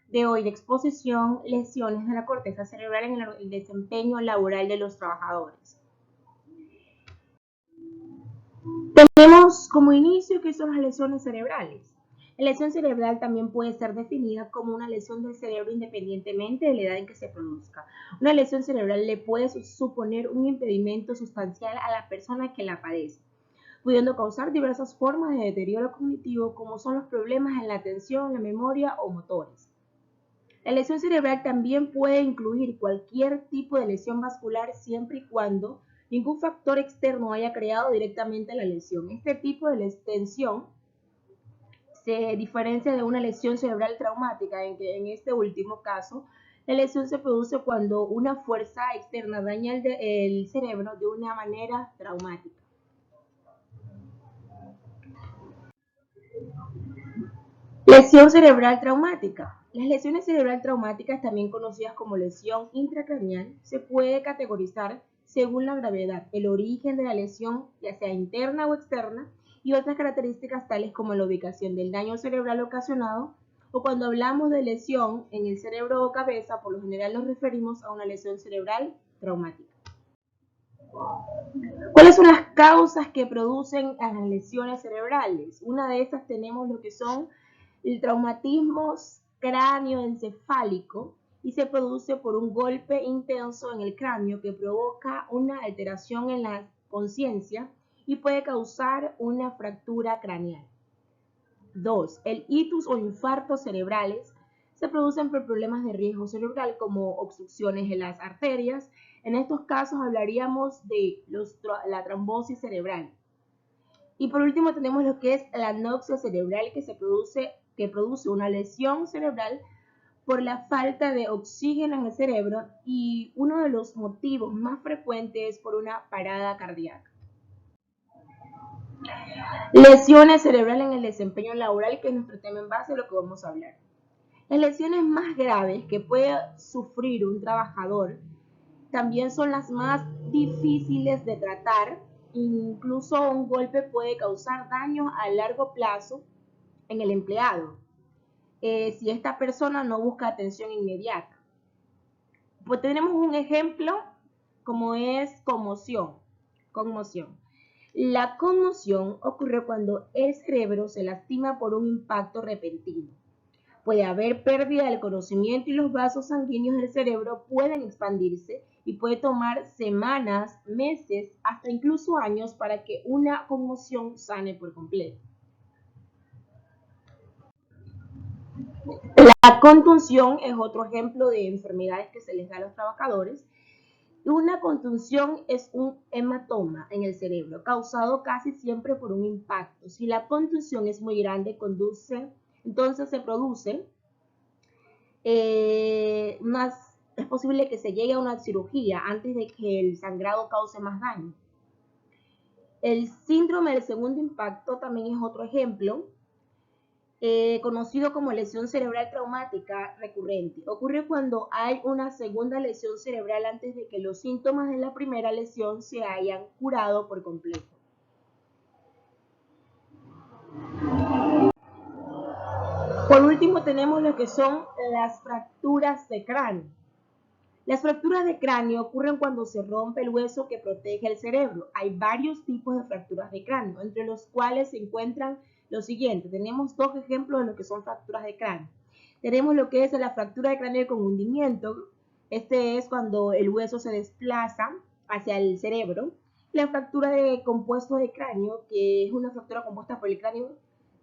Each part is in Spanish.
de hoy de exposición, lesiones de la corteza cerebral en el desempeño laboral de los trabajadores. Tenemos como inicio que son las lesiones cerebrales. La lesión cerebral también puede ser definida como una lesión del cerebro independientemente de la edad en que se produzca. Una lesión cerebral le puede suponer un impedimento sustancial a la persona que la padece, pudiendo causar diversas formas de deterioro cognitivo como son los problemas en la atención, la memoria o motores. La lesión cerebral también puede incluir cualquier tipo de lesión vascular siempre y cuando ningún factor externo haya creado directamente la lesión. Este tipo de lesión se diferencia de una lesión cerebral traumática, en que en este último caso la lesión se produce cuando una fuerza externa daña el cerebro de una manera traumática. Lesión cerebral traumática. Las lesiones cerebral traumáticas, también conocidas como lesión intracraneal, se puede categorizar según la gravedad, el origen de la lesión, ya sea interna o externa, y otras características tales como la ubicación del daño cerebral ocasionado, o cuando hablamos de lesión en el cerebro o cabeza, por lo general nos referimos a una lesión cerebral traumática. ¿Cuáles son las causas que producen las lesiones cerebrales? Una de esas tenemos lo que son el traumatismo cráneoencefálico y se produce por un golpe intenso en el cráneo que provoca una alteración en la conciencia y puede causar una fractura craneal. 2. El ictus o infartos cerebrales se producen por problemas de riesgo cerebral como obstrucciones en las arterias. En estos casos hablaríamos de la trombosis cerebral. Y por último tenemos lo que es la anoxia cerebral que produce una lesión cerebral por la falta de oxígeno en el cerebro, y uno de los motivos más frecuentes es por una parada cardíaca. Lesiones cerebrales en el desempeño laboral, que es nuestro tema en base a lo que vamos a hablar. Las lesiones más graves que puede sufrir un trabajador también son las más difíciles de tratar. Incluso un golpe puede causar daño a largo plazo en el empleado, si esta persona no busca atención inmediata. Pues tenemos un ejemplo como es conmoción. La conmoción ocurre cuando el cerebro se lastima por un impacto repentino. Puede haber pérdida del conocimiento y los vasos sanguíneos del cerebro pueden expandirse y puede tomar semanas, meses, hasta incluso años para que una conmoción sane por completo. La contunción es otro ejemplo de enfermedades que se les da a los trabajadores. Una contunción es un hematoma en el cerebro causado casi siempre por un impacto. Si la contunción es muy grande, entonces se produce es posible que se llegue a una cirugía antes de que el sangrado cause más daño. El síndrome del segundo impacto también es otro ejemplo, conocido como lesión cerebral traumática recurrente. Ocurre cuando hay una segunda lesión cerebral antes de que los síntomas de la primera lesión se hayan curado por completo. Por último tenemos lo que son las fracturas de cráneo. Las fracturas de cráneo ocurren cuando se rompe el hueso que protege el cerebro. Hay varios tipos de fracturas de cráneo, entre los cuales se encuentran los siguientes. Tenemos dos ejemplos de lo que son fracturas de cráneo. Tenemos lo que es la fractura de cráneo con hundimiento. Este es cuando el hueso se desplaza hacia el cerebro. La fractura de compuesto de cráneo, que es una fractura compuesta por el cráneo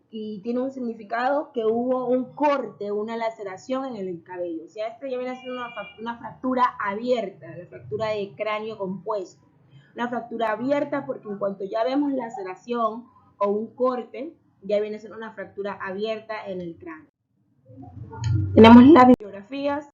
y tiene un significado que hubo un corte, una laceración en el cabello. O sea, esto ya viene a ser una fractura abierta, la fractura de cráneo compuesto. Una fractura abierta porque en cuanto ya vemos laceración o un corte, ya viene a ser una fractura abierta en el cráneo. Tenemos las bibliografías.